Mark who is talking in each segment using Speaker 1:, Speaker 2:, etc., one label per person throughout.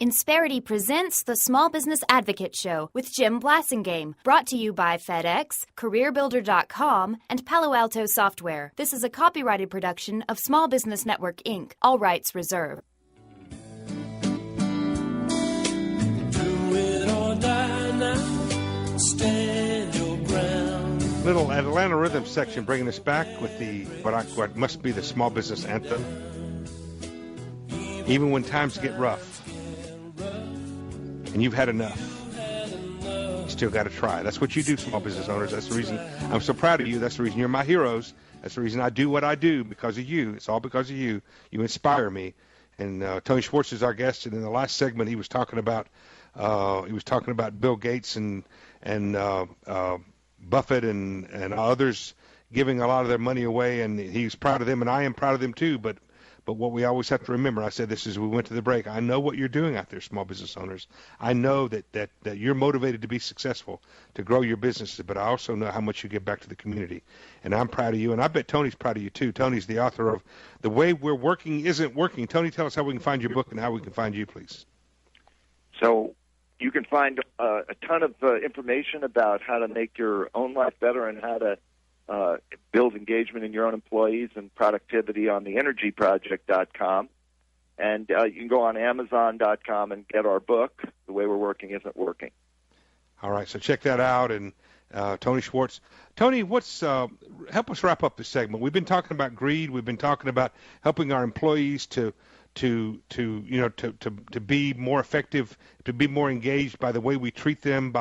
Speaker 1: Insperity presents the Small Business Advocate Show with Jim Blasingame, brought to you by FedEx, CareerBuilder.com, and Palo Alto Software. This is a copyrighted production of Small Business Network, Inc., all rights reserved.
Speaker 2: Do it or die now, stand your ground.
Speaker 3: Little Atlanta Rhythm section bringing us back with the what must be the small business anthem. Even when times get rough and you've had enough, you still got to try. That's what you do, small business owners. That's the reason I'm so proud of you. That's the reason you're my heroes. That's the reason I do what I do, because of you. It's all because of you. You inspire me. And Tony Schwartz is our guest. And in the last segment, he was talking about Bill Gates and Buffett and others giving a lot of their money away. And he's proud of them, and I am proud of them too. But what we always have to remember, I said this as we went to the break, I know what you're doing out there, small business owners. I know that you're motivated to be successful, to grow your businesses, but I also know how much you give back to the community. And I'm proud of you, and I bet Tony's proud of you too. Tony's the author of The Way We're Working Isn't Working. Tony, tell us how we can find your book and how we can find you, please.
Speaker 4: So you can find a ton of information about how to make your own life better and how to build engagement in your own employees and productivity on the energyproject.com. And you can go on Amazon.com and get our book, The Way We're Working Isn't Working.
Speaker 3: All right, so check that out. And Tony Schwartz. Tony, help us wrap up this segment. We've been talking about greed. We've been talking about helping our employees to be more effective, to be more engaged by the way we treat them,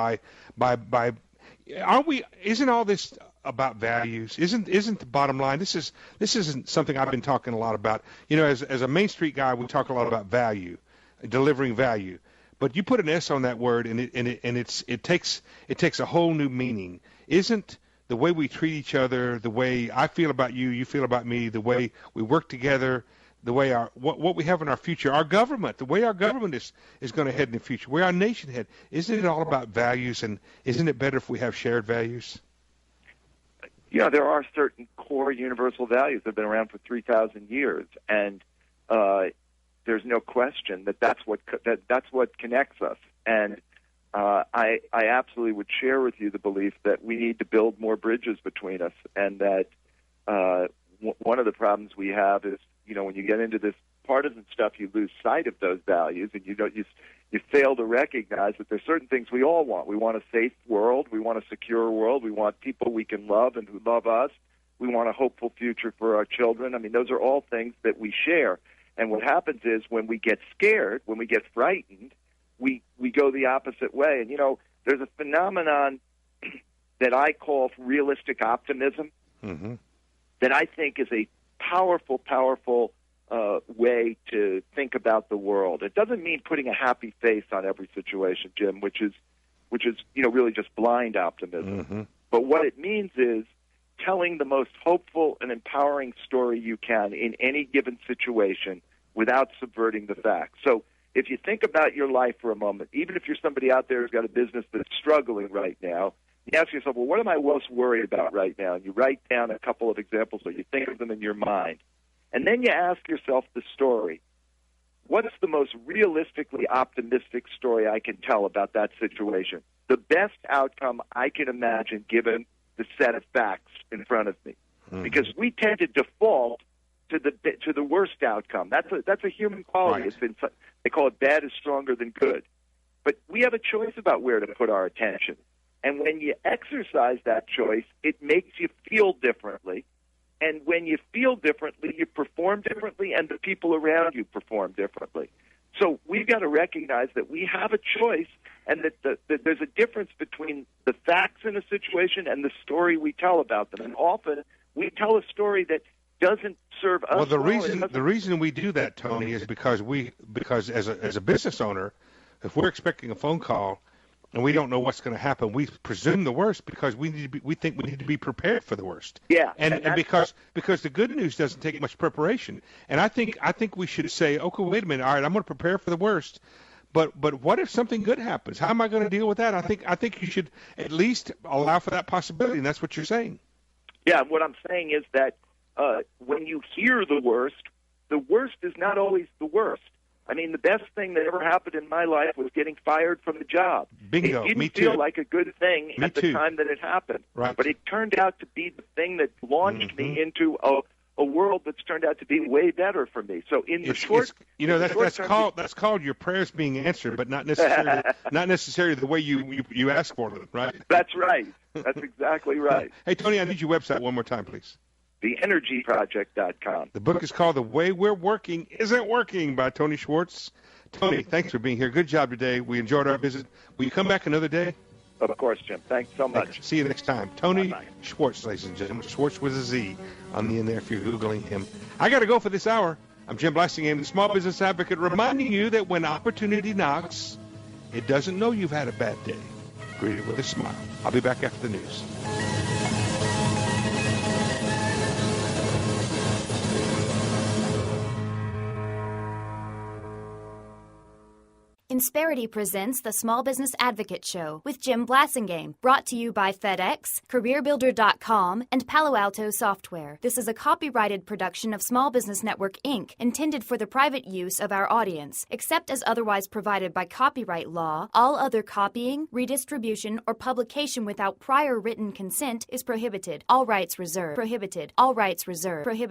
Speaker 3: isn't all this about values? Isn't the bottom line? This isn't something I've been talking a lot about. As a Main Street guy, we talk a lot about value, delivering value. But you put an S on that word, and it takes a whole new meaning. Isn't the way we treat each other, the way I feel about you, you feel about me, the way we work together, the way what we have in our future, our government, the way our government is going to head in the future, where our nation head, isn't it all about values? And isn't it better if we have shared values?
Speaker 4: Yeah, there are certain core universal values that have been around for 3,000 years, and there's no question that's what connects us. And I absolutely would share with you the belief that we need to build more bridges between us, and that one of the problems we have is, when you get into this partisan stuff, you lose sight of those values, and you fail to recognize that there's certain things we all want. We want a safe world. We want a secure world. We want people we can love and who love us. We want a hopeful future for our children. I mean, those are all things that we share. And what happens is when we get scared, when we get frightened, we go the opposite way. And, there's a phenomenon that I call realistic optimism, mm-hmm. that I think is a powerful way to think about the world. It doesn't mean putting a happy face on every situation, Jim, which is really just blind optimism. Mm-hmm. But what it means is telling the most hopeful and empowering story you can in any given situation without subverting the facts. So if you think about your life for a moment, even if you're somebody out there who's got a business that's struggling right now, you ask yourself, well, what am I most worried about right now? And you write down a couple of examples, or you think of them in your mind. And then you ask yourself the story. What's the most realistically optimistic story I can tell about that situation? The best outcome I can imagine given the set of facts in front of me. Mm-hmm. Because we tend to default to the worst outcome. That's a human quality. Right. They call it bad is stronger than good. But we have a choice about where to put our attention. And when you exercise that choice, it makes you feel differently. And when you feel differently, you perform differently, and the people around you perform differently. So we've got to recognize that we have a choice, and that there's a difference between the facts in a situation and the story we tell about them. And often we tell a story that doesn't serve us.
Speaker 3: Well, the reason we do that, Tony, is because as a business owner, if we're expecting a phone call and we don't know what's going to happen, we presume the worst because we think we need to be prepared for the worst.
Speaker 4: Yeah,
Speaker 3: and because the good news doesn't take much preparation. And I think we should say, okay, wait a minute, all right, I'm going to prepare for the worst. But what if something good happens? How am I going to deal with that? I think you should at least allow for that possibility, and that's what you're saying.
Speaker 4: Yeah, what I'm saying is that when you hear the worst is not always the worst. I mean, the best thing that ever happened in my life was getting fired from the job.
Speaker 3: Bingo.
Speaker 4: It didn't
Speaker 3: Me
Speaker 4: feel
Speaker 3: too.
Speaker 4: like a good thing
Speaker 3: Me
Speaker 4: at the
Speaker 3: too.
Speaker 4: time that it happened.
Speaker 3: Right.
Speaker 4: But it turned out to be the thing that launched me into a world that's turned out to be way better for me. So in the short,
Speaker 3: you know,
Speaker 4: in the short term,
Speaker 3: that's called your prayers being answered, but not necessarily the way you ask for them, right?
Speaker 4: That's right. That's exactly right.
Speaker 3: Hey, Tony, I need your website one more time, please.
Speaker 4: TheEnergyProject.com.
Speaker 3: The book is called The Way We're Working Isn't Working by Tony Schwartz. Tony, thanks for being here. Good job today. We enjoyed our visit. Will you come back another day?
Speaker 4: Of course, Jim. Thanks so much.
Speaker 3: See you next time. Tony
Speaker 4: Bye-bye.
Speaker 3: Schwartz, ladies and gentlemen. Schwartz with a Z on the end there if you're Googling him. I got to go for this hour. I'm Jim Blasingame, the small business advocate, reminding you that when opportunity knocks, it doesn't know you've had a bad day. Greet it with a smile. I'll be back after the news.
Speaker 1: Insperity presents the Small Business Advocate Show with Jim Blasingame, brought to you by FedEx, CareerBuilder.com, and Palo Alto Software. This is a copyrighted production of Small Business Network, Inc., intended for the private use of our audience. Except as otherwise provided by copyright law, all other copying, redistribution, or publication without prior written consent is prohibited. All rights reserved. Prohibited. All rights reserved. Prohibited.